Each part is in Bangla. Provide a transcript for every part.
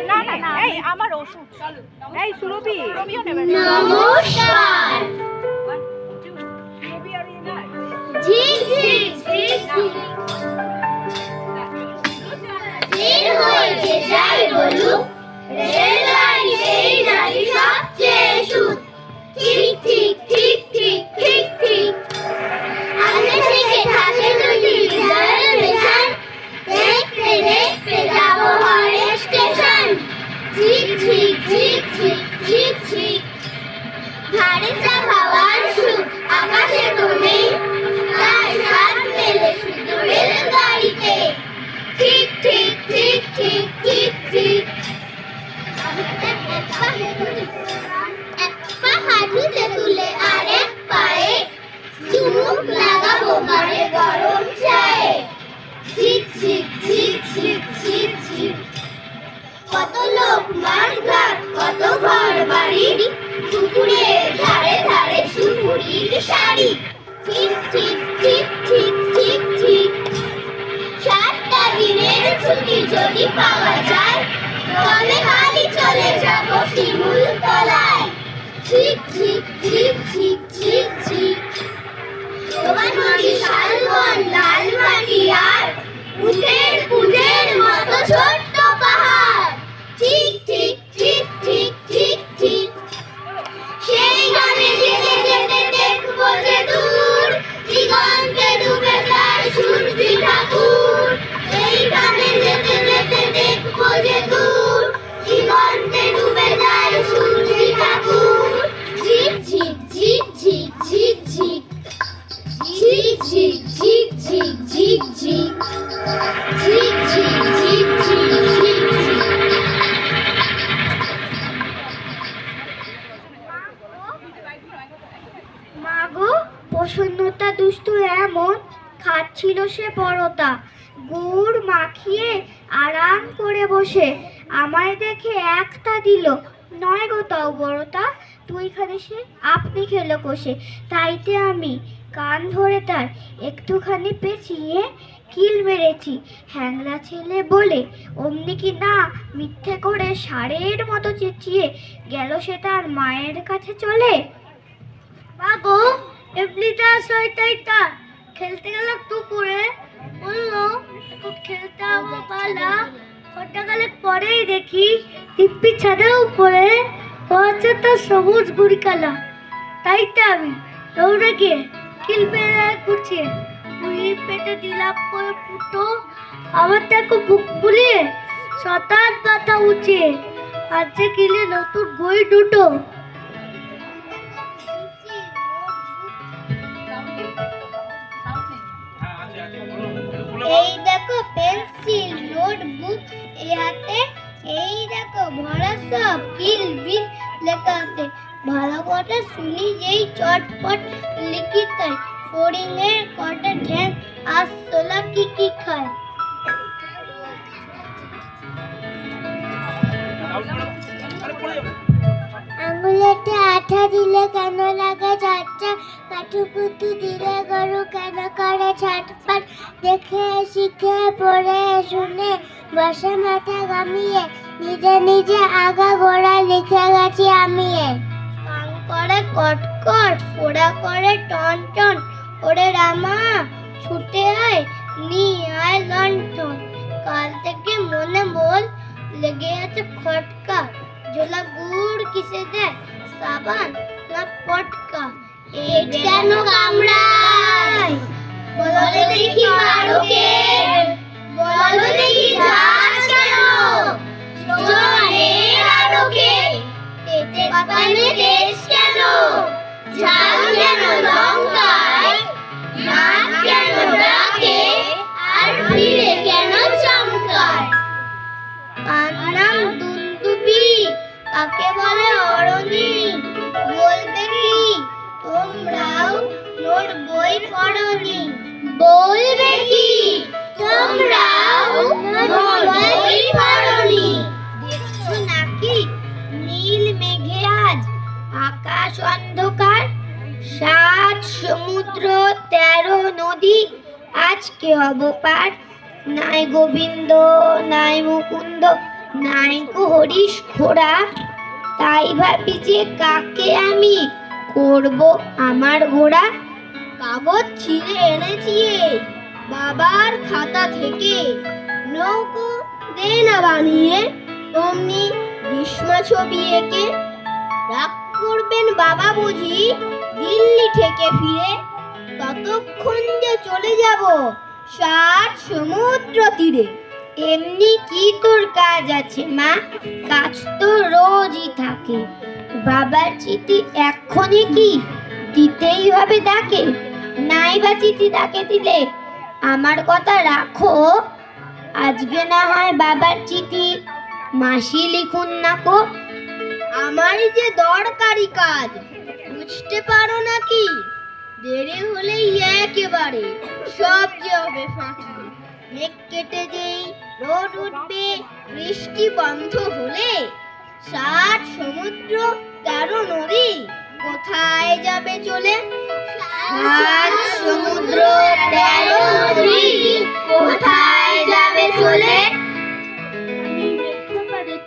না না না, এই আমার ওষুধ। এই সুরভি, সুরভিও নেবে। নমস্কার। ঝিক ঝিক ঝিক ঝিক দিন হয়েছে যাই বলুক, রেলগাড়িতেই নাকি সবচেয়ে সুখ। ঠিক ঠিক ঠিক ঠিক ঠিক ঠিক আগে থেকে থাকে যদি রিজার্ভেশন, দেখতে দেখতে যাবো হরে স্টেশন। ঝিক ঝিক ঝিক ঝিক ঝিক ঝিক ঘাড়ে চাপাবার সুখ আকাশে তো নেই, তাই হাত মেলে শুধু রেলগাড়িতে। ঠিক ঠিক ঠিক ঠিক ঠিক ঠিক এক পা হাঁটুতে তুলে আর এক পায়ে চুমুক লাগাবো ঘরে গরম চায়ে। ঝিক ঝিক ঝিক ঝিক ঝিক ঝিক কত লোক মাঠঘাট কত ঘর বাড়ি, পুকুরের ধারে ধারে সুপুরির শাড়ি। ঠিক ঠিক ঠিক ঠিক ঠিক ঠিক 7টা দিনের ছুটি যদি পাওয়া যায়, তবে কালই চলে যাব শিমুল তলায়। ঠিক ঠিক ঠিক ঠিক ঠিক ঠিক তোমার নদী শালবন লাল মাটি আর উটের পুজের মতো ছোট্ট পাহাড়। ঠিক ঠিক ঠিক ঠিক ঠিক ঠিক সেই গানে যেতে যেতে দেখবো যে দূর দিগন্তে ডুবে যায় সূর্যি ঠাকুর। এই গানে যেতে যেতে দেখবো যে দূর দিগন্তে ডুবে যায় সূর্যি ঠাকুর। ঝিক ঝিক ঝিক ঝিক ঝিক ঝিক ঝিক ঝিক ঝিক ঝিক ঝিক ঝিক ঝিক ঝিক ঝিক ঝিক ঝিক ঝিক মাগো প্রসন্নতা দুষ্টু এমন খাচ্ছিল সে পরোটা, গুড় মাখিয়ে আরাম করে বসে আমায় দেখে একটা দিল, নয় গো তাও বড়টা, তুই খালি সে আপনি খেলো কষে। তাইতে আমি কান ধরে তার একটুখানি পেঁচিয়ে কিল মেরেছি হ্যাংলা ছেলে বলে, অমনি কি না মিথ্যে করে ষাঁড়ের মতো চেঁচিয়ে গেল সে তার মায়ের কাছে চলে। মাগো এমনিটা শয়তাইটা খেলতে গেল পুকুরে, বললো এখন খেলতে আমার পালা। কটা গেলে পরেই দেখি দিব্যি ছাদের উপরে হচ্ছে তার সবুজ গুড়ি কালা। তাইতে আমি দৌড়ে গিয়ে কিল মেরে গুছিয়ে বুড়ি পেটে দিলাম করে ফুটো। আমার তাকে বুক ফুলিয়ে শতান পাতা উঁচিয়ে আছে কিলে নতুন বই দুটো। এই দেখো পেন্সিল নোটবুক এই হাতে, এই দেখো ভরা সব কিল বিল লেখাতে। ভালো কথা শুনি যেই চটপট লিখি তাই, ফড়িংয়ের কটা ঠ্যাং আরশোলা কি কি খায়। আঙুলেতে আঠা দিলে কেন লাগে ঝাঁঝা, কাঠুকুটু দিলে গরু কেন করে ছটফট। দেখে শিখে পড়ে শুনে বসে মাথা ঘামিয়ে নিজে নিজে আগা গোড়া লিখে গেছি আমি। কান করে কটকট, ফোড়া করে টন টন, ওরে রামা ছুটে আয় নিয়ে আয় লণ্ঠন। কাল থেকে মনে বল লেগে আছে খটকা, ঝোলা গুড় কিসে দেয় সাবান না পটকা। পেট কেন কামড়ায় বলো দেখি বারোকে, বলো দেখি ঝাঁজ কেন জনের আলোকে। পেটে পানে দেশ কেন, ঝাল কেন লঙ্কায়, নাক কেন ডাকে আর ফিরে কেন চমকায়। নাম দুন্দুবি কাকে বলে অরণি, বলবে কি তোমরাও নোট বই পড়নি, বলবে কি তোমরাও নোট বই পড়নি। দেখছো নাকি নীল মেঘে আজ আকাশ অন্ধকার, 7 সমুদ্র 13 নদী আজকে হব পার। নাই গোবিন্দ নাই মুকুন্দ নাইকো হরিশ ঘোড়া, তাই ভাবি যে কাকে আমি করব আমার ঘোড়া। কাগজ ছিঁড়ে এনেছি বাবার খাতা থেকে, নৌকো দে না বানিয়ে অমনি গ্রীষ্মা ছবি এঁকে। রাগ করবেন বাবা বুঝি দিল্লি থেকে ফিরে, ততক্ষণ যে চলে যাব 60 সমুদ্র তীরে। এমনি কি তোর কাজ আছে মা, কাজ তো রোজই থাকে। বাবার চিঠি এক্ষণে কি দিতেই হবে তাকে? নাই বা চিঠি তাকে দিলে আমার কথা রাখো, আজকে না হয় বাবার চিঠি মাসি লিখুন না কো। আমার যে দরকারি কাজ বুঝতে পারো নাকি, দেরি হলেই একেবারে সব যে হবে ফাঁকি। মেঘ কেটে যেই রোদ উঠবে, বৃষ্টি বন্ধ হলে 60 সমুদ্র 13 নদী কোথায় যাবে চলে? 60 সমুদ্র 13 নদী কোথায় যাবে চলে?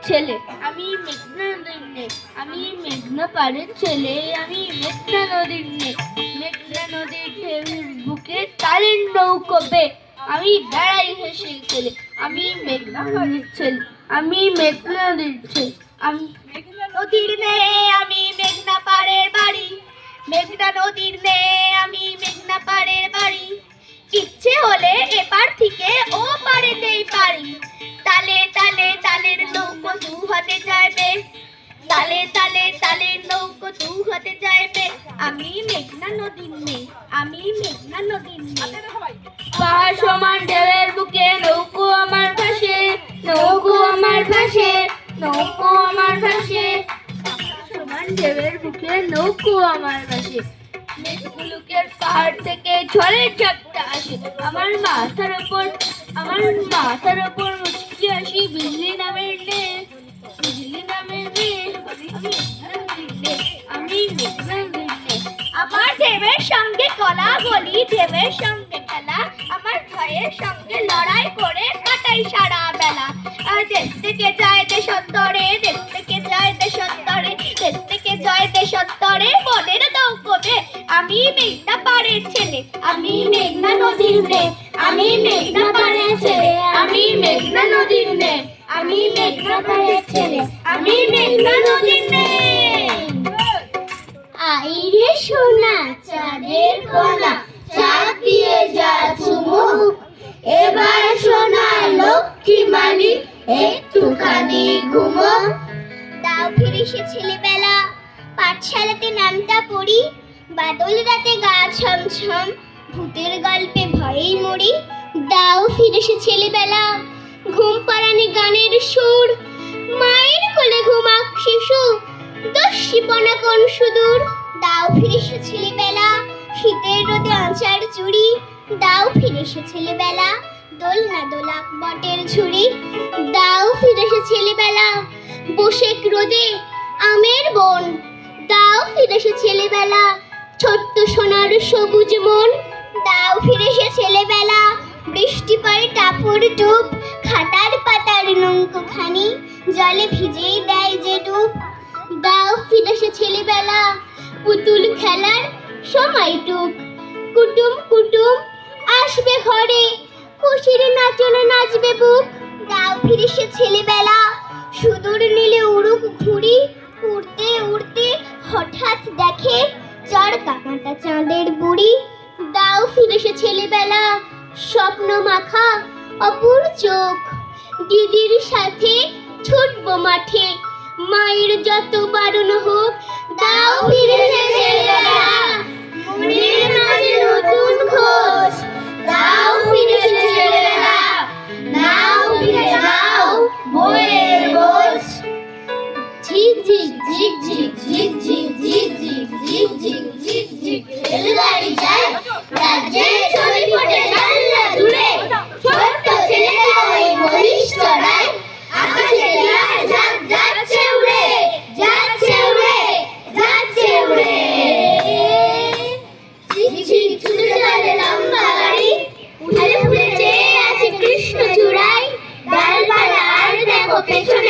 ছেলে আমি মেঘনা নদীর নে, আমি মেঘনা পাড়ের ছেলে, আমি মেঘনা নদীর নে। মেঘনা নদীর ঢেউয়ের বুকে তারের নৌকো বে, আমি বেড়াই হেসে খেলে। আমি মেঘনা পাড়ের ছেলে, আমি মেঘনা নদীর ছেলে, আমি নদীর নে আমি মেঘনা পাড়ের বাড়ি, মেঘনা নদীর নে আমি মেঘনা পাড়ের বাড়ি। ইচ্ছে হলে এপার থেকে ও পারেতেই পারি, তালে তালে তালের নৌকো দু হাতে যাইবে, তালে তালে তালের নৌকো দু হাতে যাইবে। আমি মেঘনা নদীর নে, আমি মেঘনা নদীর নে। পাহাড় সমান ঢেউয়ের বুকে নৌকো আমার ভাসে, নৌকো আমার ভাসে, নৌকো আমার ভাসে। পাহাড় সমান ঢেউয়ের বুকে নৌকো আমার ভাসে। মেঘগুলোকের পাহাড় থেকে ঝড়ের ঝাপটা আসে আমার মাথার ওপর, আমার মাথার ওপর মুচকি আসি বিজলি নামের নে, বিজলি নামের নে। আমি মেঘনা নদীর নে। আমার দেবের সঙ্গে কলা বলি, দেবের সঙ্গে খেলা, আমার ভয়ের সঙ্গে লড়াই করে কাটাই সারা বেলা। আর দেশ থেকে যায় দেশান্তরে, দেশ থেকে যায় দেশান্তরে, দেশ থেকে যায় দেশান্তরে বনের নৌকোবে। আমি মেঘনা পাড়ের ছেলে, আমি মেঘনা নদীর নে, আমি মেঘনা পাড়ের ছেলে, আমি মেঘনা নদীর নে, আমি মেঘনা পাড়ের ছেলে, আমি মেঘনা নদীর নে। আইরে সোনা চাঁদের কোনা, চাঁদ দিয়ে যা চুমুক, এবার সোনা লক্ষ্মী মানি একটুখানি ঘুমো। দাও ফিরে সে ছেলেবেলা, পাঠশালাতে নামটা পড়ি, বাদল রাতে গা ছমছম, ভূতের গল্পে ভয়েই মরি। দাও ফিরে সে ছেলেবেলা, ঘুম পাড়ানি গানের সুর, মায়ের কোলে ঘুমাক শিশু, দস্যিপনা কোন সুদূর। দাও ফিরে সে ছেলেবেলা, শীতের রোদে আঁচার চুড়ি, দাও ফিরে সে ছেলেবেলা, দোলনা দোলাক বটের ঝুড়ি। দাও ফিরে সে ছেলেবেলা, বসেক রোদে আমের বন, দাও ফিরে সে ছেলেবেলা, ছোট্ট সোনার সবুজ মন। দাও ফিরে সে ছেলেবেলা, বৃষ্টি পড়ে টাপুর টুপ, খাতার পাতার নৌকো খানি জলে ভিজেই দেয় যে ডুব। দাও ফিরে সে ছেলেবেলা, পুতুল খেলার সময়টুক, কুটুম কুটুম আসবে ঘরে, খুশির নাচনে নাচবে বুক। দাও ফিরে সে ছেলেবেলা, সুদূর নীলে উড়ুক ঘুড়ি, উড়তে উড়তে হঠাৎ দেখে চড়কা কাঁটা চাঁদের বুড়ি। দাও ফিরে সে ছেলেবেলা, স্বপ্ন মাখা অপুর চোখ, দিদির সাথে ছুটবো মাঠে, মায়ের যত বারণ হোক। দাও ফিরে সে ছেলেবেলা, মনের মাঝে নতুন খোঁজ, দাও ফিরে সে ছেলেবেলা, নাও ফিরে নাও বইয়ের বোঝ। ঝিক ঝিক ঝিক ঝিক ঝিক ঝিক ঝিক ঝিক ঝিক ঝিক ঝিক ঝিক রেলগাড়ি যায় রাজ্যের ছবি ফোটে জানলা জুড়ে, ছোট্ট ছেলেরা ওই বলিষ্ঠ রায়, আকাশে লাল ঝাঁক যাচ্ছে উড়ে, যাচ্ছে উড়ে, যাচ্ছে উড়ে। ঝিক ঝিক ছুটে চলে লম্বা গাড়ি, উঠে ফুলে চেয়ে আছে কৃষ্ণ চূড়ায়, ডালপালা আর দেখো পেছনে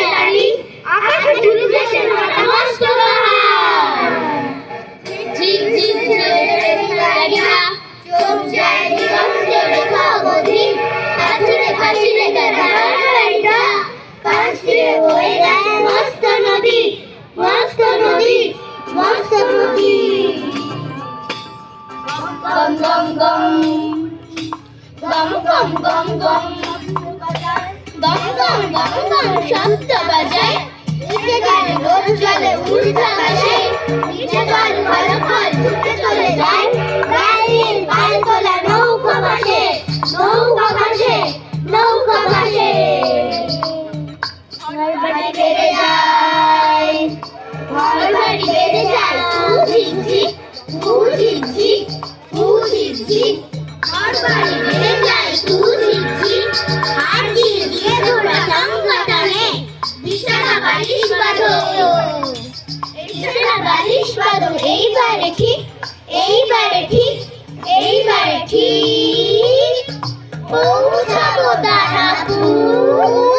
গম গম গম গম গম গম গম শব্দ বাজায় নিচে গানে রোদ চলে উল্টো আকাশে নিচে গান ভালো ফল ছুটে চলে যায় গাড়ির গান তোলা নৌকা ভাসে নৌকা ভাসে নৌকা ভাসে ঘর বাড়ি বেড়ে যায় ঘর বাড়ি বেড়ে যায় ঝিক ঝিক ঝিক ঝিক ঝিক ঝিক ঘর বাড়ি বেড়ে যায় ঝিক ঝিক হাত দিয়ে দিয়ে ধরা টাঙ্গা টানে বিছানা বালিশ বাঁধো বিছানা বালিশ বাঁধো এইবারে ঠিক এইবারে ঠিক এইবারে ঠিক পৌঁছাবো তারাপুর